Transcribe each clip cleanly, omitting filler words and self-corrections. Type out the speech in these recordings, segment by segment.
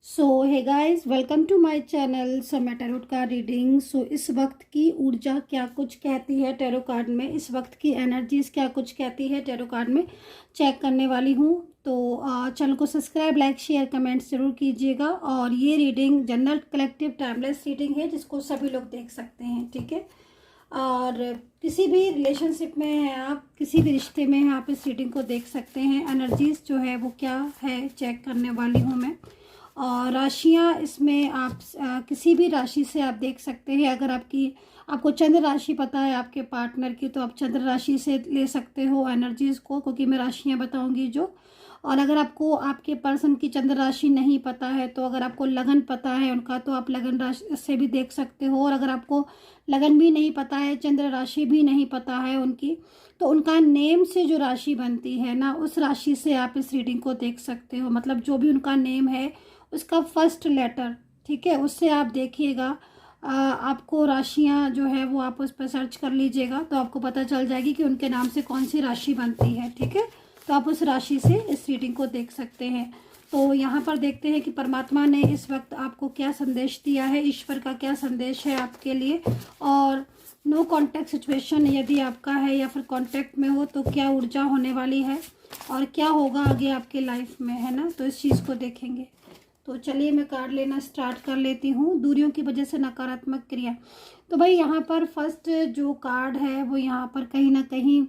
So hey guys, welcome to my channel. So मैं tarot card reading. इस वक्त की ऊर्जा क्या कुछ कहती है टैरो कार्ड में, इस वक्त की एनर्जीज क्या कुछ कहती है टैरो कार्ड में, चेक करने वाली हूँ। तो चैनल को सब्सक्राइब, लाइक, शेयर, कमेंट्स जरूर कीजिएगा। और ये reading general collective timeless reading है जिसको सभी लोग देख सकते हैं, ठीक है। और किसी भी रिलेशनशिप में हैं आप, किसी भी रिश्ते में हैं आप, इस रीडिंग को देख सकते हैं। एनर्जीज जो है वो क्या है चेक करने वाली हूँ मैं। और राशियाँ इसमें आप किसी भी राशि से आप देख सकते हैं। अगर आपको चंद्र राशि पता है आपके पार्टनर की, तो आप चंद्र राशि से ले सकते हो एनर्जीज़ को, क्योंकि मैं राशियाँ बताऊंगी जो। और अगर आपको आपके पर्सन की चंद्र राशि नहीं पता है, तो अगर आपको लगन पता है उनका, तो आप लगन राशि से भी देख सकते हो। और अगर आपको लगन भी नहीं पता है, चंद्र राशि भी नहीं पता है उनकी, तो उनका नेम से जो राशि बनती है ना, उस राशि से आप इस रीडिंग को देख सकते हो। मतलब जो भी उनका नेम है उसका फर्स्ट लेटर, ठीक है, उससे आप देखिएगा। आपको राशियां जो है वो आप उस पर सर्च कर लीजिएगा, तो आपको पता चल जाएगी कि उनके नाम से कौन सी राशि बनती है, ठीक है। तो आप उस राशि से इस रीडिंग को देख सकते हैं। तो यहाँ पर देखते हैं कि परमात्मा ने इस वक्त आपको क्या संदेश दिया है, ईश्वर का क्या संदेश है आपके लिए। और नो कांटेक्ट सिचुएशन यदि आपका है या फिर कांटेक्ट में हो, तो क्या ऊर्जा होने वाली है और क्या होगा आगे आपके लाइफ में, है ना। तो इस चीज़ को देखेंगे। तो चलिए मैं कार्ड लेना स्टार्ट कर लेती हूँ। दूरियों की वजह से नकारात्मक क्रिया। तो भाई यहाँ पर फर्स्ट जो कार्ड है वो यहाँ पर कहीं ना कहीं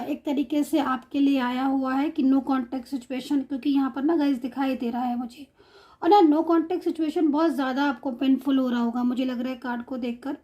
एक तरीके से आपके लिए आया हुआ है कि नो कांटेक्ट सिचुएशन, क्योंकि यहाँ पर ना गाइस दिखाई दे रहा है मुझे। और ना नो कांटेक्ट सिचुएशन बहुत ज़्यादा आपको पेनफुल हो रहा होगा, मुझे लग रहा है कार्ड को देखकर।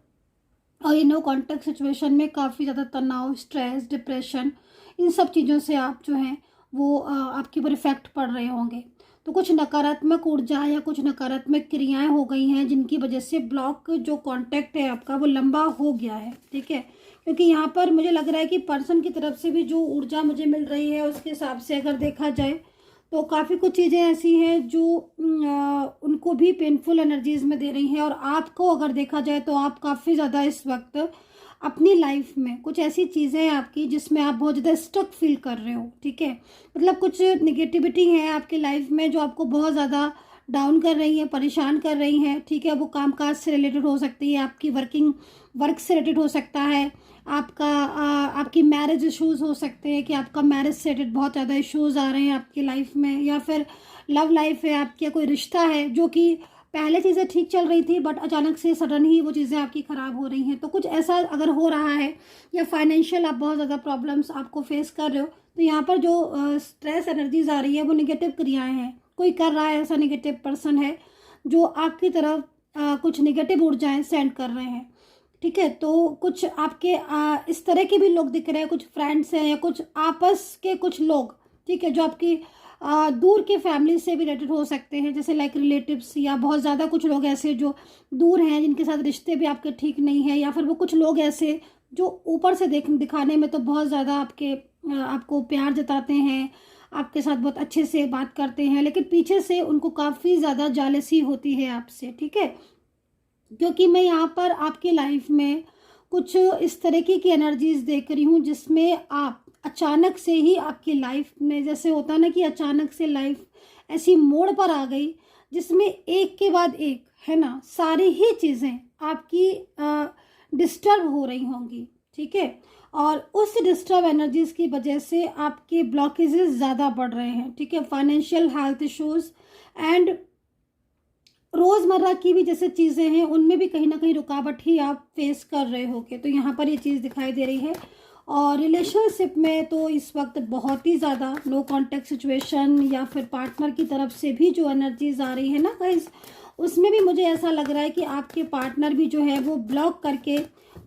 और ये नो कांटेक्ट सिचुएशन में काफ़ी ज़्यादा तनाव, स्ट्रेस, डिप्रेशन, इन सब चीज़ों से आप जो हैं वो आपके ऊपर इफेक्ट पड़ रहे होंगे। तो कुछ नकारात्मक ऊर्जा या कुछ नकारात्मक क्रियाएं हो गई हैं जिनकी वजह से ब्लॉक जो कांटेक्ट है आपका वो लंबा हो गया है, ठीक है। क्योंकि यहाँ पर मुझे लग रहा है कि पर्सन की तरफ से भी जो ऊर्जा मुझे मिल रही है उसके हिसाब से अगर देखा जाए, तो काफ़ी कुछ चीज़ें ऐसी हैं जो उनको भी पेनफुल एनर्जीज में दे रही हैं। और आपको अगर देखा जाए तो आप काफ़ी ज़्यादा इस वक्त अपनी लाइफ में कुछ ऐसी चीज़ें हैं आपकी जिसमें आप बहुत ज़्यादा स्टक फील कर रहे हो, ठीक है। मतलब कुछ निगेटिविटी है आपकी लाइफ में जो आपको बहुत ज़्यादा डाउन कर रही है, परेशान कर रही हैं, ठीक है। वो कामकाज से रिलेटेड हो सकती है, आपकी वर्क से रिलेटेड हो सकता है, आपकी मैरिज इश्यूज हो सकते हैं कि आपका मैरिज से रिलेटेड बहुत ज़्यादा इश्यूज आ रहे हैं आपकी लाइफ में। या फिर लव लाइफ है आपकी, कोई रिश्ता है जो कि पहले चीज़ें ठीक चल रही थी बट अचानक से सडन ही वो चीज़ें आपकी ख़राब हो रही हैं। तो कुछ ऐसा अगर हो रहा है, या फाइनेंशियल आप बहुत ज़्यादा प्रॉब्लम्स आपको फेस कर रहे हो, तो यहाँ पर जो स्ट्रेस एनर्जीज आ रही है वो निगेटिव क्रियाएं हैं। कोई कर रहा है, ऐसा निगेटिव पर्सन है जो आपकी तरफ कुछ निगेटिव ऊर्जाएं सेंड कर रहे हैं, ठीक है। तो कुछ आपके इस तरह के भी लोग दिख रहे हैं, कुछ फ्रेंड्स हैं या कुछ आपस के कुछ लोग, ठीक है, जो आपकी दूर के फैमिली से भी रिलेटेड हो सकते हैं, जैसे लाइक रिलेटिव्स, या बहुत ज़्यादा कुछ लोग ऐसे जो दूर हैं जिनके साथ रिश्ते भी आपके ठीक नहीं है। या फिर वो कुछ लोग ऐसे जो ऊपर से दिखाने में तो बहुत ज़्यादा आपको प्यार जताते हैं, आपके साथ बहुत अच्छे से बात करते हैं, लेकिन पीछे से उनको काफ़ी ज़्यादा जालसी होती है आपसे, ठीक है। क्योंकि मैं यहाँ पर आपकी लाइफ में कुछ इस तरीके की एनर्जीज देख रही हूँ जिसमें आप अचानक से ही आपकी लाइफ में, जैसे होता ना कि अचानक से लाइफ ऐसी मोड़ पर आ गई जिसमें एक के बाद एक, है ना, सारी ही चीज़ें आपकी डिस्टर्ब हो रही होंगी, ठीक है। और उस डिस्टर्ब एनर्जीज की वजह से आपके ब्लॉकेजेस ज़्यादा बढ़ रहे हैं, ठीक है। फाइनेंशियल, हेल्थ इश्यूज एंड रोज़मर्रा की भी जैसे चीज़ें हैं उनमें भी कहीं ना कहीं रुकावट ही आप फेस कर रहे होगे। तो यहाँ पर ये चीज़ दिखाई दे रही है। और रिलेशनशिप में तो इस वक्त बहुत ही ज़्यादा नो कांटेक्ट सिचुएशन, या फिर पार्टनर की तरफ से भी जो एनर्जीज आ रही है ना गाइस, उसमें भी मुझे ऐसा लग रहा है कि आपके पार्टनर भी जो है वो ब्लॉक करके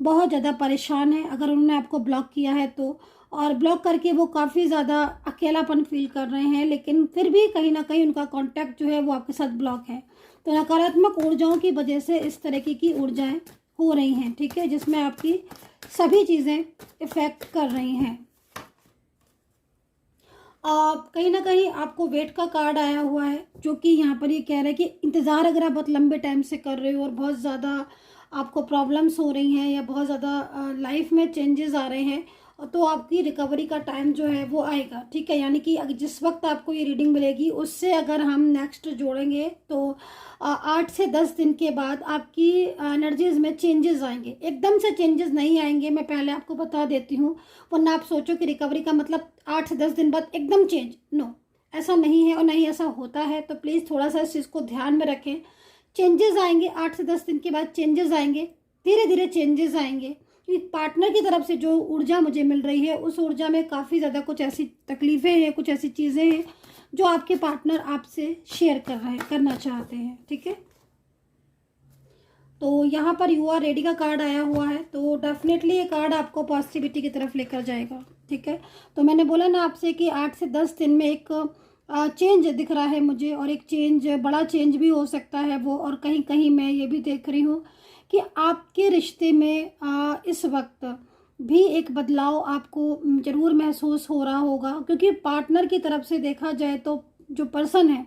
बहुत ज़्यादा परेशान है, अगर उन्होंने आपको ब्लॉक किया है तो। और ब्लॉक करके वो काफ़ी ज़्यादा अकेलापन फील कर रहे हैं, लेकिन फिर भी कहीं ना कहीं उनका कॉन्टैक्ट जो है वो आपके साथ ब्लॉक है। तो नकारात्मक ऊर्जाओं की वजह से इस तरीके की ऊर्जाएं हो रही हैं, ठीक है, जिसमें आपकी सभी चीज़ें इफेक्ट कर रही हैं। कहीं ना कहीं आपको वेट का कार्ड आया हुआ है, जो कि यहाँ पर ये कह रहा है कि इंतज़ार अगर आप बहुत लंबे टाइम से कर रहे हो और बहुत ज़्यादा आपको प्रॉब्लम्स हो रही हैं, या बहुत ज़्यादा लाइफ में चेंजेस आ रहे हैं, तो आपकी रिकवरी का टाइम जो है वो आएगा, ठीक है। यानी कि जिस वक्त आपको ये रीडिंग मिलेगी उससे अगर हम नेक्स्ट जोड़ेंगे तो 8 से 10 दिन के बाद आपकी एनर्जीज में चेंजेस आएंगे। एकदम से चेंजेस नहीं आएंगे, मैं पहले आपको बता देती हूँ, वरना आप सोचो कि रिकवरी का मतलब 8 से 10 दिन बाद एकदम चेंज, नो, ऐसा नहीं है और नहीं ऐसा होता है। तो प्लीज़ थोड़ा सा इस चीज़ को ध्यान में रखें। चेंजेस आएंगे 8 से 10 दिन के बाद, चेंजेस आएंगे, धीरे धीरे चेंजेस आएंगे। क्योंकि पार्टनर की तरफ से जो ऊर्जा मुझे मिल रही है उस ऊर्जा में काफ़ी ज़्यादा कुछ ऐसी तकलीफ़ें हैं, कुछ ऐसी चीज़ें हैं जो आपके पार्टनर आपसे शेयर करना चाहते हैं, ठीक है। तो यहाँ पर यू आर रेडी का कार्ड आया हुआ है, तो डेफिनेटली ये कार्ड आपको पॉजिटिविटी की तरफ लेकर जाएगा, ठीक है। तो मैंने बोला ना आपसे कि 8 से 10 दिन में एक चेंज दिख रहा है मुझे, और एक चेंज, बड़ा चेंज भी हो सकता है वो। और कहीं कहीं मैं ये भी देख रही हूँ कि आपके रिश्ते में इस वक्त भी एक बदलाव आपको ज़रूर महसूस हो रहा होगा। क्योंकि पार्टनर की तरफ से देखा जाए तो जो पर्सन है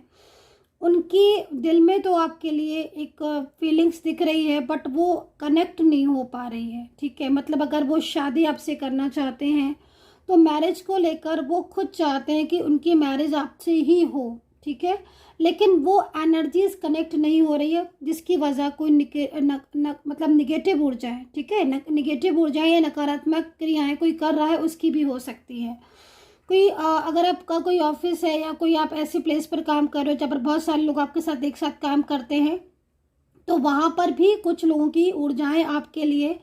उनकी दिल में तो आपके लिए एक फीलिंग्स दिख रही है, बट वो कनेक्ट नहीं हो पा रही है, ठीक है। मतलब अगर वो शादी आपसे करना चाहते हैं तो मैरिज को लेकर वो खुद चाहते हैं कि उनकी मैरिज आपसे ही हो, ठीक है। लेकिन वो एनर्जीज कनेक्ट नहीं हो रही है, जिसकी वजह कोई मतलब निगेटिव ऊर्जा है, ठीक है। निगेटिव ऊर्जा या नकारात्मक क्रियाएं कोई कर रहा है, उसकी भी हो सकती है। कोई अगर आपका कोई ऑफिस है या कोई आप ऐसी प्लेस पर काम कर रहे हो जहाँ पर बहुत सारे लोग आपके साथ एक साथ काम करते हैं, तो वहाँ पर भी कुछ लोगों की ऊर्जाएं आपके लिए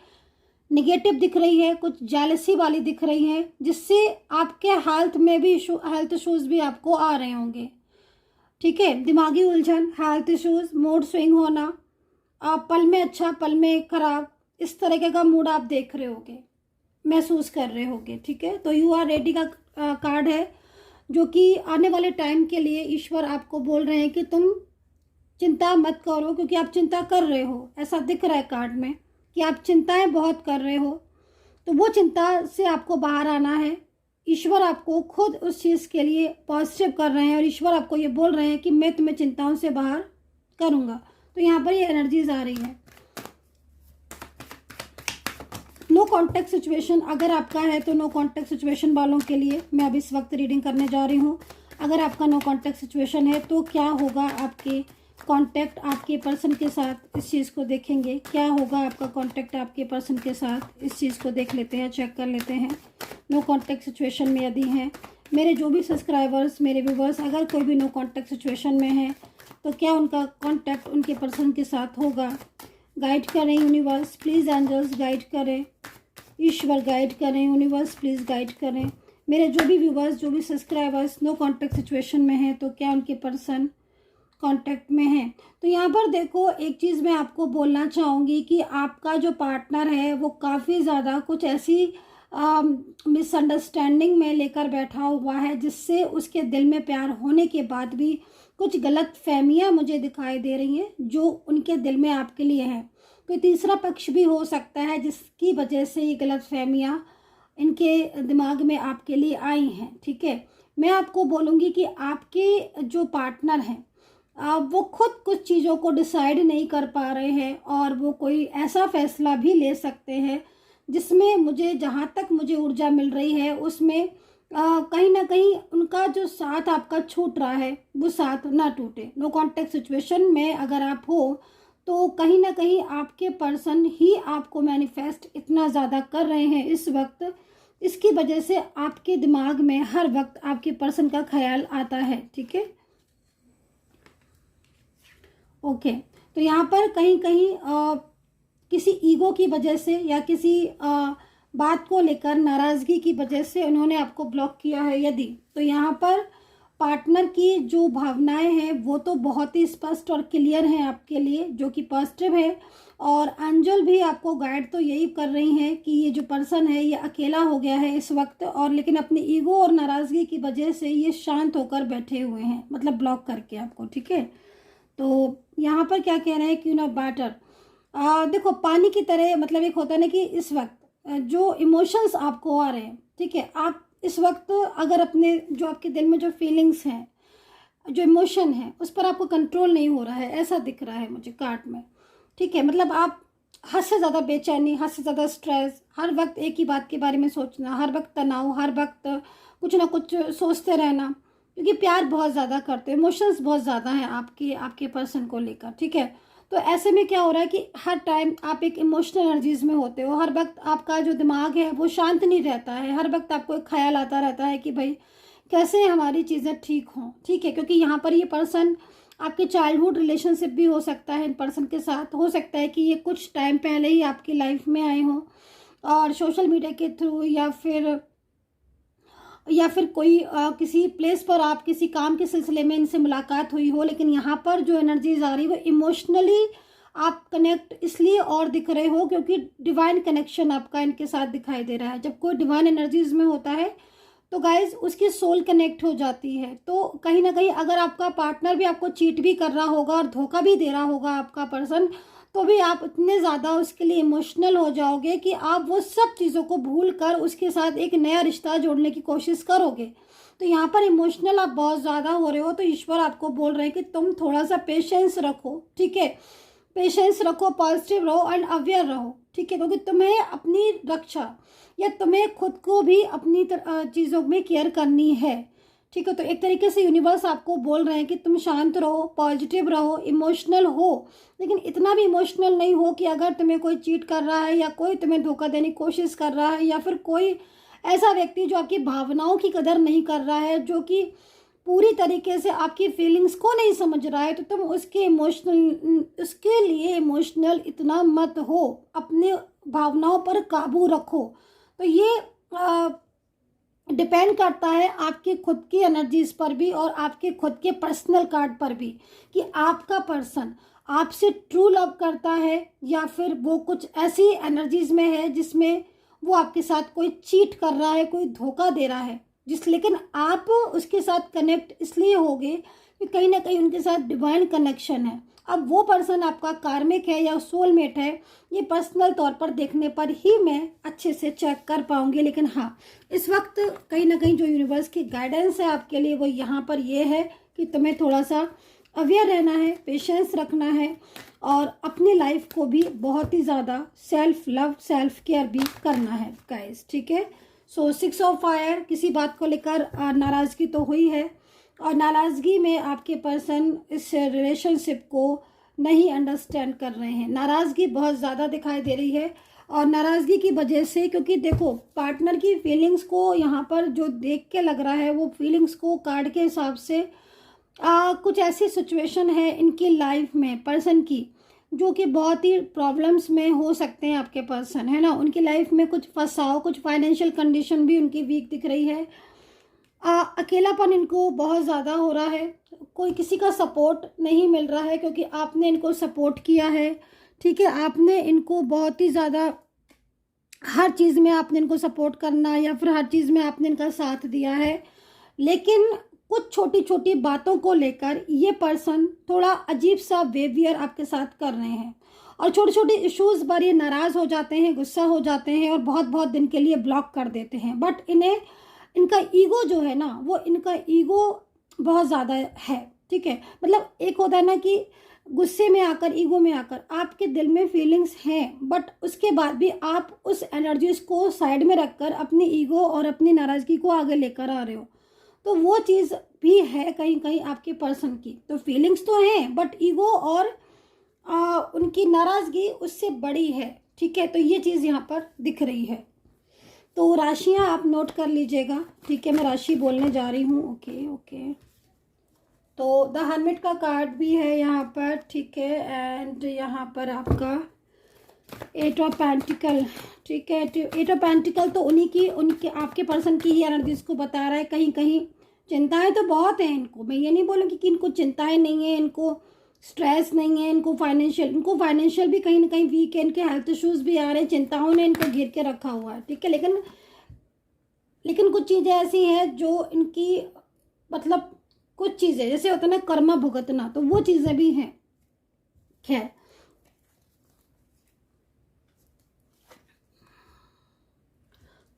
निगेटिव दिख रही है, कुछ जेलसी वाली दिख रही है, जिससे आपके हेल्थ में भी हेल्थ इशूज़ भी आपको आ रहे होंगे, ठीक है। दिमागी उलझन, हेल्थ इशूज़, मूड स्विंग होना, आप पल में अच्छा पल में खराब, इस तरीके का मूड आप देख रहे होगे, महसूस कर रहे होगे, ठीक है। तो यू आर रेडी का कार्ड है, जो कि आने वाले टाइम के लिए ईश्वर आपको बोल रहे हैं कि तुम चिंता मत करो, क्योंकि आप चिंता कर रहे हो, ऐसा दिख रहा है कार्ड में कि आप चिंताएं बहुत कर रहे हो। तो वो चिंता से आपको बाहर आना है। ईश्वर आपको खुद उस चीज़ के लिए पॉजिटिव कर रहे हैं, और ईश्वर आपको ये बोल रहे हैं कि मैं तुम्हें चिंताओं से बाहर करूँगा। तो यहाँ पर ये एनर्जीज आ रही है। नो कॉन्टैक्ट सिचुएशन अगर आपका है तो नो कॉन्टैक्ट सिचुएशन वालों के लिए मैं अब इस वक्त रीडिंग करने जा रही हूँ। अगर आपका नो कॉन्टैक्ट सिचुएशन है तो क्या होगा आपके कॉन्टैक्ट आपके पर्सन के साथ, इस चीज़ को देखेंगे। क्या होगा आपका कॉन्टैक्ट आपके पर्सन के साथ, इस चीज़ को देख लेते हैं, चेक कर लेते हैं। नो कॉन्टैक्ट सिचुएशन में यदि हैं मेरे जो भी सब्सक्राइबर्स, मेरे व्यूवर्स, अगर कोई भी नो कॉन्टैक्ट सिचुएशन में है तो क्या उनका कॉन्टैक्ट उनके पर्सन के साथ होगा। गाइड करें यूनिवर्स, प्लीज़ एंजल्स गाइड करें, ईश्वर गाइड करें, यूनिवर्स प्लीज़ गाइड करें। मेरे जो भी व्यूवर्स, जो भी सब्सक्राइबर्स नो कॉन्टैक्ट सिचुएशन में हैं तो क्या उनके पर्सन कांटेक्ट में है। तो यहाँ पर देखो, एक चीज़ मैं आपको बोलना चाहूँगी कि आपका जो पार्टनर है वो काफ़ी ज़्यादा कुछ ऐसी मिसअंडरस्टैंडिंग में लेकर बैठा हुआ है, जिससे उसके दिल में प्यार होने के बाद भी कुछ गलत फहमियाँ मुझे दिखाई दे रही हैं जो उनके दिल में आपके लिए है। कोई तीसरा पक्ष भी हो सकता है जिसकी वजह से ये गलत फहमियाँ इनके दिमाग में आपके लिए आई हैं, ठीक है। मैं आपको बोलूँगी कि आपके जो पार्टनर हैं वो खुद कुछ चीज़ों को डिसाइड नहीं कर पा रहे हैं, और वो कोई ऐसा फैसला भी ले सकते हैं जिसमें मुझे, जहाँ तक मुझे ऊर्जा मिल रही है उसमें कहीं ना कहीं उनका जो साथ आपका छूट रहा है वो साथ ना टूटे। नो कॉन्टैक्ट सिचुएशन में अगर आप हो तो कहीं ना कहीं आपके पर्सन ही आपको मैनिफेस्ट इतना ज़्यादा कर रहे हैं इस वक्त, इसकी वजह से आपके दिमाग में हर वक्त आपके पर्सन का ख्याल आता है, ठीक है। ओके, तो यहाँ पर कहीं कहीं किसी ईगो की वजह से या किसी बात को लेकर नाराज़गी की वजह से उन्होंने आपको ब्लॉक किया है यदि, तो यहाँ पर पार्टनर की जो भावनाएं हैं वो तो बहुत ही स्पष्ट और क्लियर हैं आपके लिए, जो कि पॉजिटिव है। और एंजल भी आपको गाइड तो यही कर रही हैं कि ये जो पर्सन है ये अकेला हो गया है इस वक्त, और लेकिन अपनी ईगो और नाराज़गी की वजह से ये शांत होकर बैठे हुए हैं, मतलब ब्लॉक करके आपको, ठीक है। तो यहाँ पर क्या कह रहे हैं कि ना बैटर देखो पानी की तरह, मतलब एक होता है ना कि इस वक्त जो इमोशंस आपको आ रहे हैं, ठीक है, आप इस वक्त अगर अपने जो आपके दिल में जो फीलिंग्स हैं, जो इमोशन है, उस पर आपको कंट्रोल नहीं हो रहा है, ऐसा दिख रहा है मुझे कार्ड में, ठीक है। मतलब आप हद से ज़्यादा बेचैनी, हद से ज़्यादा स्ट्रेस, हर वक्त एक ही बात के बारे में सोचना, हर वक्त तनाव, हर वक्त कुछ ना कुछ सोचते रहना, क्योंकि प्यार बहुत ज़्यादा करते हैं, इमोशंस बहुत ज़्यादा हैं आपके पर्सन को लेकर, ठीक है। तो ऐसे में क्या हो रहा है कि हर टाइम आप एक इमोशनल एनर्जीज में होते हो, हर वक्त आपका जो दिमाग है वो शांत नहीं रहता है, हर वक्त आपको एक ख्याल आता रहता है कि भाई कैसे हमारी चीज़ें ठीक हों, ठीक है। क्योंकि यहाँ पर ये पर्सन आपके चाइल्डहुड रिलेशनशिप भी हो सकता है, इन पर्सन के साथ हो सकता है कि ये कुछ टाइम पहले ही आपकी लाइफ में आए हों और सोशल मीडिया के थ्रू या फिर कोई किसी प्लेस पर आप किसी काम के सिलसिले में इनसे मुलाकात हुई हो। लेकिन यहाँ पर जो एनर्जीज आ रही है वो इमोशनली आप कनेक्ट इसलिए और दिख रहे हो क्योंकि डिवाइन कनेक्शन आपका इनके साथ दिखाई दे रहा है। जब कोई डिवाइन एनर्जीज में होता है तो गाइज उसकी सोल कनेक्ट हो जाती है। तो कहीं ना कहीं अगर आपका पार्टनर भी आपको चीट भी कर रहा होगा और धोखा भी दे रहा होगा आपका पर्सन, तो भी आप इतने ज़्यादा उसके लिए इमोशनल हो जाओगे कि आप वो सब चीज़ों को भूल कर उसके साथ एक नया रिश्ता जोड़ने की कोशिश करोगे। तो यहाँ पर इमोशनल आप बहुत ज़्यादा हो रहे हो, तो ईश्वर आपको बोल रहे हैं कि तुम थोड़ा सा पेशेंस रखो, ठीक है। पेशेंस रखो, पॉजिटिव रहो एंड अवेयर रहो, ठीक है। क्योंकि तुम्हें अपनी रक्षा या तुम्हें खुद को भी अपनी चीज़ों में केयर करनी है, ठीक है। तो एक तरीके से यूनिवर्स आपको बोल रहे हैं कि तुम शांत रहो, पॉजिटिव रहो, इमोशनल हो, लेकिन इतना भी इमोशनल नहीं हो कि अगर तुम्हें कोई चीट कर रहा है या कोई तुम्हें धोखा देने की कोशिश कर रहा है या फिर कोई ऐसा व्यक्ति जो आपकी भावनाओं की कदर नहीं कर रहा है, जो कि पूरी तरीके से आपकी फीलिंग्स को नहीं समझ रहा है, तो तुम उसके लिए इमोशनल इतना मत हो, अपने भावनाओं पर काबू रखो। तो ये डिपेंड करता है आपकी खुद की एनर्जीज पर भी और आपके खुद के पर्सनल कार्ड पर भी कि आपका पर्सन आपसे ट्रू लव करता है या फिर वो कुछ ऐसी एनर्जीज में है जिसमें वो आपके साथ कोई चीट कर रहा है, कोई धोखा दे रहा है, लेकिन आप उसके साथ कनेक्ट इसलिए होगे कि कहीं ना कहीं उनके साथ डिवाइन कनेक्शन है। अब वो पर्सन आपका कार्मिक है या सोलमेट है, ये पर्सनल तौर पर देखने पर ही मैं अच्छे से चेक कर पाऊंगी। लेकिन हाँ, इस वक्त कहीं ना कहीं जो यूनिवर्स की गाइडेंस है आपके लिए वो यहाँ पर ये है कि तुम्हें थोड़ा सा अवेयर रहना है, पेशेंस रखना है और अपनी लाइफ को भी बहुत ही ज़्यादा सेल्फ लव, सेल्फ केयर भी करना है गाइस, ठीक है। सो 6 ऑफ फायर, किसी बात को लेकर नाराज़गी तो हुई है और नाराज़गी में आपके पर्सन इस रिलेशनशिप को नहीं अंडरस्टैंड कर रहे हैं। नाराज़गी बहुत ज़्यादा दिखाई दे रही है और नाराज़गी की वजह से, क्योंकि देखो पार्टनर की फीलिंग्स को यहाँ पर जो देख के लग रहा है वो फीलिंग्स को कार्ड के हिसाब से कुछ ऐसी सिचुएशन है इनकी लाइफ में पर्सन की जो कि बहुत ही प्रॉब्लम्स में हो सकते हैं आपके पर्सन, है ना। उनकी लाइफ में कुछ फंसाव, कुछ फाइनेंशियल कंडीशन भी उनकी वीक दिख रही है। अकेलापन इनको बहुत ज़्यादा हो रहा है, कोई किसी का सपोर्ट नहीं मिल रहा है क्योंकि आपने इनको सपोर्ट किया है, ठीक है। आपने इनको बहुत ही ज़्यादा हर चीज़ में आपने इनको सपोर्ट करना या फिर हर चीज़ में आपने इनका साथ दिया है, लेकिन कुछ छोटी छोटी बातों को लेकर ये पर्सन थोड़ा अजीब सा बिहेवियर आपके साथ कर रहे हैं और छोटे छोटे इश्यूज़ पर ये नाराज़ हो जाते हैं, गुस्सा हो जाते हैं और बहुत बहुत दिन के लिए ब्लॉक कर देते हैं। बट इन्हें इनका ईगो जो है ना, वो इनका ईगो बहुत ज़्यादा है, ठीक है। मतलब एक होता है ना कि गुस्से में आकर, ईगो में आकर आपके दिल में फीलिंग्स हैं, बट उसके बाद भी आप उस एनर्जीज को साइड में रखकर अपनी ईगो और अपनी नाराज़गी को आगे लेकर आ रहे हो। तो वो चीज़ भी है कहीं कहीं आपके पर्सन की। तो फीलिंग्स तो हैं बट ईगो और उनकी नाराज़गी उससे बड़ी है, ठीक है। तो ये चीज़ यहाँ पर दिख रही है। तो राशियाँ आप नोट कर लीजिएगा, ठीक है। मैं राशि बोलने जा रही हूँ, ओके ओके। तो द हर्मिट का कार्ड भी है यहाँ पर, ठीक है। एंड यहाँ पर आपका 8 ऑफ पेंटिकल, ठीक है। 8 ऑफ पेंटिकल तो उनके आपके पर्सन की ही एनर्जीज को बता रहा है। कहीं कहीं चिंताएं तो बहुत हैं इनको, मैं ये नहीं बोलूँगी कि इनको चिंताएं नहीं है, इनको स्ट्रेस नहीं है, इनको फाइनेंशियल भी कहीं ना कहीं वीक है, इनके हेल्थ इश्यूज भी आ रहे हैं, चिंताओं ने इनको घेर के रखा हुआ है, ठीक है। लेकिन कुछ चीज़ें ऐसी हैं जो इनकी, मतलब कुछ चीज़ें जैसे होता है ना कर्मा भुगतना, तो वो चीज़ें भी हैं। खैर,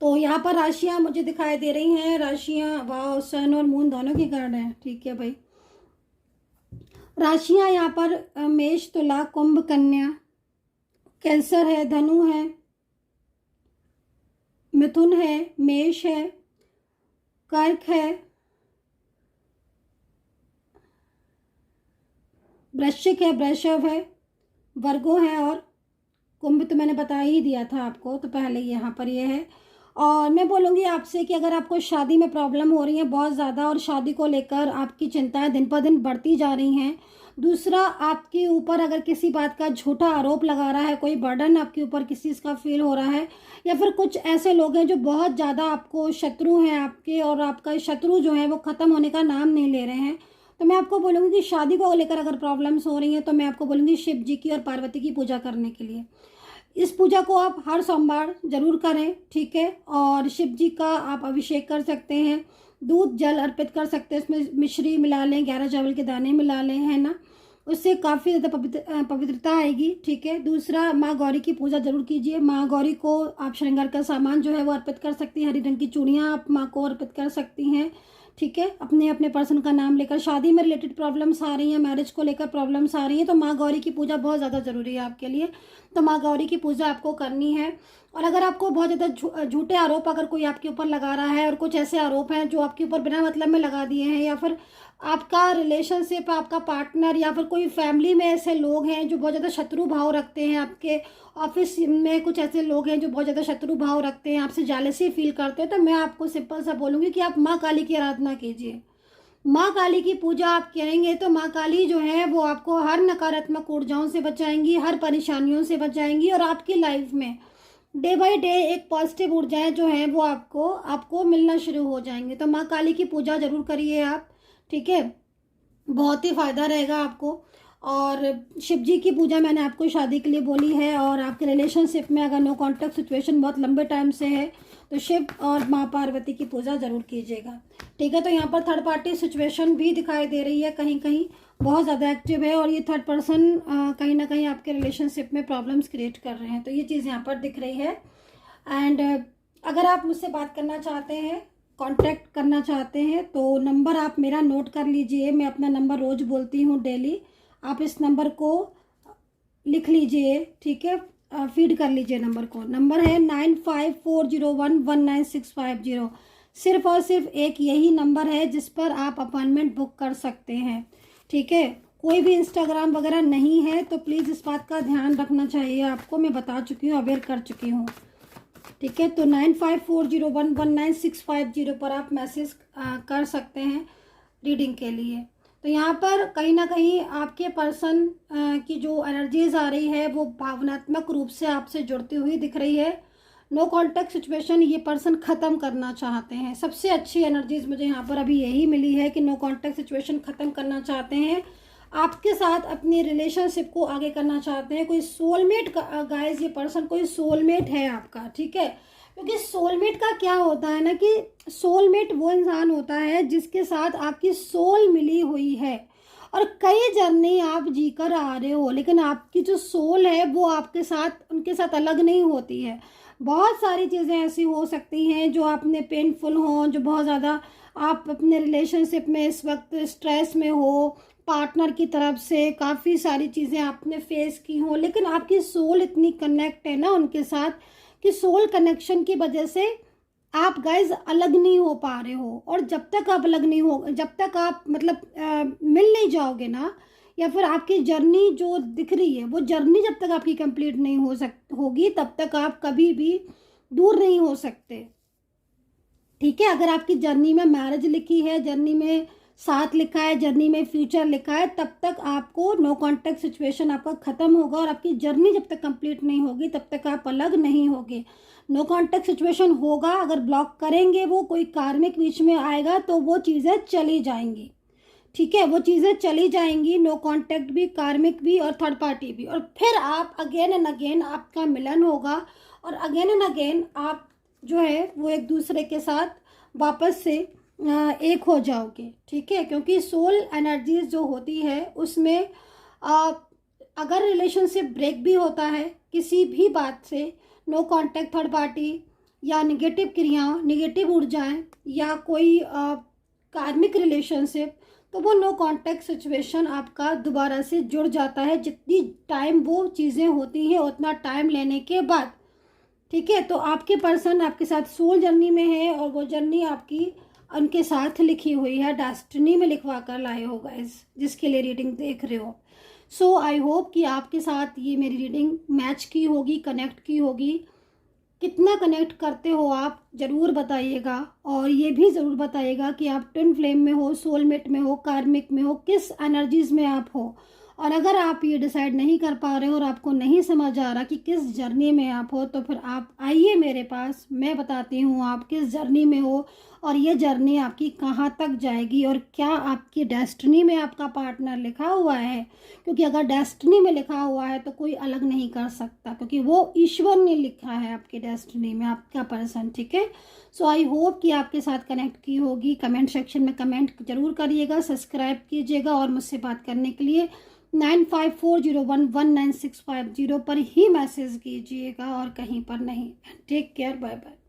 तो यहाँ पर राशियाँ मुझे दिखाई दे रही हैं। राशियाँ, वाह, सन और मून दोनों की कार्ड हैं, ठीक है भाई। राशियाँ यहाँ पर मेष, तुला, कुंभ, कन्या, कैंसर है, धनु है, मिथुन है, मेष है, कर्क है, वृश्चिक है, वृषभ है, वर्गो है और कुंभ तो मैंने बता ही दिया था आपको, तो पहले यहाँ पर ये है। और मैं बोलूँगी आपसे कि अगर आपको शादी में प्रॉब्लम हो रही है बहुत ज़्यादा और शादी को लेकर आपकी चिंताएं दिन पर दिन बढ़ती जा रही हैं, दूसरा आपके ऊपर अगर किसी बात का झूठा आरोप लगा रहा है, कोई बर्डन आपके ऊपर किसी चीज़ का फील हो रहा है, या फिर कुछ ऐसे लोग हैं जो बहुत ज़्यादा आपको शत्रु हैं आपके, और आपका शत्रु जो है वो ख़त्म होने का नाम नहीं ले रहे हैं, तो मैं आपको बोलूँगी कि शादी को लेकर अगर प्रॉब्लम्स हो रही हैं तो मैं आपको बोलूँगी शिव जी की और पार्वती की पूजा करने के लिए। इस पूजा को आप हर सोमवार जरूर करें, ठीक है। और शिव जी का आप अभिषेक कर सकते हैं, दूध जल अर्पित कर सकते हैं, उसमें मिश्री मिला लें, 11 चावल के दाने मिला लें, है ना, उससे काफ़ी ज़्यादा पवित्रता आएगी, ठीक है। दूसरा, माँ गौरी की पूजा जरूर कीजिए। माँ गौरी को आप श्रृंगार का सामान जो है वो अर्पित कर सकती हैं, हरी रंग की चूड़ियाँ आप माँ को अर्पित कर सकती हैं, ठीक है। अपने अपने पर्सन का नाम लेकर, शादी में रिलेटेड प्रॉब्लम्स आ रही हैं, मैरिज को लेकर प्रॉब्लम्स आ रही हैं, तो माँ गौरी की पूजा बहुत ज़्यादा ज़रूरी है आपके लिए, तो माँ गौरी की पूजा आपको करनी है। और अगर आपको बहुत ज़्यादा झूठे आरोप अगर कोई आपके ऊपर लगा रहा है, और कुछ ऐसे आरोप हैं जो आपके ऊपर बिना मतलब में लगा दिए हैं, या फिर आपका रिलेशनशिप, आपका पार्टनर या फिर कोई फैमिली में ऐसे लोग हैं जो बहुत ज़्यादा शत्रु भाव रखते हैं, आपके ऑफिस में कुछ ऐसे लोग हैं जो बहुत ज़्यादा शत्रु भाव रखते हैं, आपसे जेलसी फील करते हैं, तो मैं आपको सिंपल सा बोलूँगी कि आप माँ काली की आराधना कीजिए। माँ काली की पूजा आप करेंगे तो माँ काली जो है वो आपको हर नकारात्मक ऊर्जाओं से बचाएंगी, हर परेशानियों से बचाएंगी, और आपकी लाइफ में डे बाय डे एक पॉजिटिव ऊर्जाएं जो हैं वो आपको मिलना शुरू हो जाएंगे। तो माँ काली की पूजा जरूर करिए आप, ठीक है, बहुत ही फ़ायदा रहेगा आपको। और शिव जी की पूजा मैंने आपको शादी के लिए बोली है, और आपके रिलेशनशिप में अगर नो कॉन्टैक्ट सिचुएशन बहुत लंबे टाइम से है तो शिव और माँ पार्वती की पूजा ज़रूर कीजिएगा, ठीक है। तो यहाँ पर थर्ड पार्टी सिचुएशन भी दिखाई दे रही है, कहीं कहीं बहुत ज़्यादा एक्टिव है, और ये थर्ड पर्सन कहीं ना कहीं आपके रिलेशनशिप में प्रॉब्लम्स क्रिएट कर रहे हैं, तो ये चीज़ यहाँ पर दिख रही है। एंड अगर आप मुझसे बात करना चाहते हैं, कांटेक्ट करना चाहते हैं, तो नंबर आप मेरा नोट कर लीजिए। मैं अपना नंबर रोज़ बोलती हूँ डेली, आप इस नंबर को लिख लीजिए, ठीक है, फीड कर लीजिए नंबर को। नंबर है 9540119650। सिर्फ और सिर्फ एक यही नंबर है जिस पर आप अपॉइंटमेंट बुक कर सकते हैं, ठीक है। कोई भी इंस्टाग्राम वगैरह नहीं है, तो प्लीज़ इस बात का ध्यान रखना चाहिए आपको, मैं बता चुकी हूँ, अवेयर कर चुकी हूँ, ठीक है। तो 9540119650 पर आप मैसेज कर सकते हैं रीडिंग के लिए। तो यहाँ पर कहीं ना कहीं आपके पर्सन की जो एनर्जीज आ रही है वो भावनात्मक रूप से आपसे जुड़ती हुई दिख रही है। नो कॉन्टैक्ट सिचुएशन ये पर्सन ख़त्म करना चाहते हैं। सबसे अच्छी एनर्जीज मुझे यहाँ पर अभी यही मिली है कि नो कॉन्टैक्ट सिचुएशन ख़त्म करना चाहते हैं, आपके साथ अपनी रिलेशनशिप को आगे करना चाहते हैं। कोई सोलमेट गाइस, ये पर्सन कोई सोलमेट है आपका, ठीक है। क्योंकि सोलमेट का क्या होता है ना कि सोलमेट वो इंसान होता है जिसके साथ आपकी सोल मिली हुई है, और कई जर्नी आप जीकर आ रहे हो, लेकिन आपकी जो सोल है वो आपके साथ, उनके साथ अलग नहीं होती है। बहुत सारी चीज़ें ऐसी हो सकती हैं जो आपने पेनफुल हो, जो बहुत ज़्यादा आप अपने रिलेशनशिप में इस वक्त स्ट्रेस में हो, पार्टनर की तरफ से काफ़ी सारी चीज़ें आपने फेस की हो, लेकिन आपकी सोल इतनी कनेक्ट है ना उनके साथ कि सोल कनेक्शन की वजह से आप गाइज अलग नहीं हो पा रहे हो। और जब तक आप अलग नहीं हो, जब तक आप मतलब मिल नहीं जाओगे ना, या फिर आपकी जर्नी जो दिख रही है वो जर्नी जब तक आपकी कंप्लीट नहीं होगी तब तक आप कभी भी दूर नहीं हो सकते, ठीक है। अगर आपकी जर्नी में मैरिज लिखी है, जर्नी में साथ लिखा है, जर्नी में फ्यूचर लिखा है, तब तक आपको नो कॉन्टैक्ट सिचुएशन आपका ख़त्म होगा, और आपकी जर्नी जब तक कंप्लीट नहीं होगी तब तक आप अलग नहीं होगे। नो कॉन्टैक्ट सिचुएशन होगा, अगर ब्लॉक करेंगे, वो कोई कार्मिक बीच में आएगा तो वो चीज़ें चली जाएंगी, ठीक है, वो चीज़ें चली जाएंगी। नो कॉन्टैक्ट भी, कार्मिक भी और थर्ड पार्टी भी, और फिर आप अगेन एंड अगेन आपका मिलन होगा, और अगेन एंड अगेन आप जो है वो एक दूसरे के साथ वापस से एक हो जाओगे, ठीक है। क्योंकि सोल एनर्जीज जो होती है उसमें अगर रिलेशनशिप ब्रेक भी होता है किसी भी बात से, नो कॉन्टैक्ट, थर्ड पार्टी या निगेटिव क्रियाओं, निगेटिव ऊर्जाएं, या कोई कार्मिक रिलेशनशिप, तो वो नो कांटेक्ट सिचुएशन आपका दोबारा से जुड़ जाता है। जितनी टाइम वो चीज़ें होती हैं उतना टाइम लेने के बाद, ठीक है। तो आपके पर्सन आपके साथ सोल जर्नी में है और वो जर्नी आपकी उनके साथ लिखी हुई है, डेस्टिनी में लिखवा कर लाए हो गाइस, जिसके लिए रीडिंग देख रहे हो। सो आई होप कि आपके साथ ये मेरी रीडिंग मैच की होगी, कनेक्ट की होगी। कितना कनेक्ट करते हो आप ज़रूर बताइएगा, और ये भी ज़रूर बताइएगा कि आप ट्विन फ्लेम में हो, सोलमेट में हो, कार्मिक में हो, किस एनर्जीज़ में आप हो। और अगर आप ये डिसाइड नहीं कर पा रहे हो और आपको नहीं समझ आ रहा कि किस जर्नी में आप हो, तो फिर आप आइए मेरे पास, मैं बताती हूँ आप किस जर्नी में हो और ये जर्नी आपकी कहाँ तक जाएगी और क्या आपकी डेस्टिनी में आपका पार्टनर लिखा हुआ है। क्योंकि अगर डेस्टिनी में लिखा हुआ है तो कोई अलग नहीं कर सकता, क्योंकि वो ईश्वर ने लिखा है आपकी डेस्टिनी में आपका पर्सन, ठीक है। सो आई होप कि आपके साथ कनेक्ट की होगी। कमेंट सेक्शन में कमेंट जरूर करिएगा, सब्सक्राइब कीजिएगा और मुझसे बात करने के लिए 9540119650 पर ही मैसेज कीजिएगा और कहीं पर नहीं। Take care, bye bye.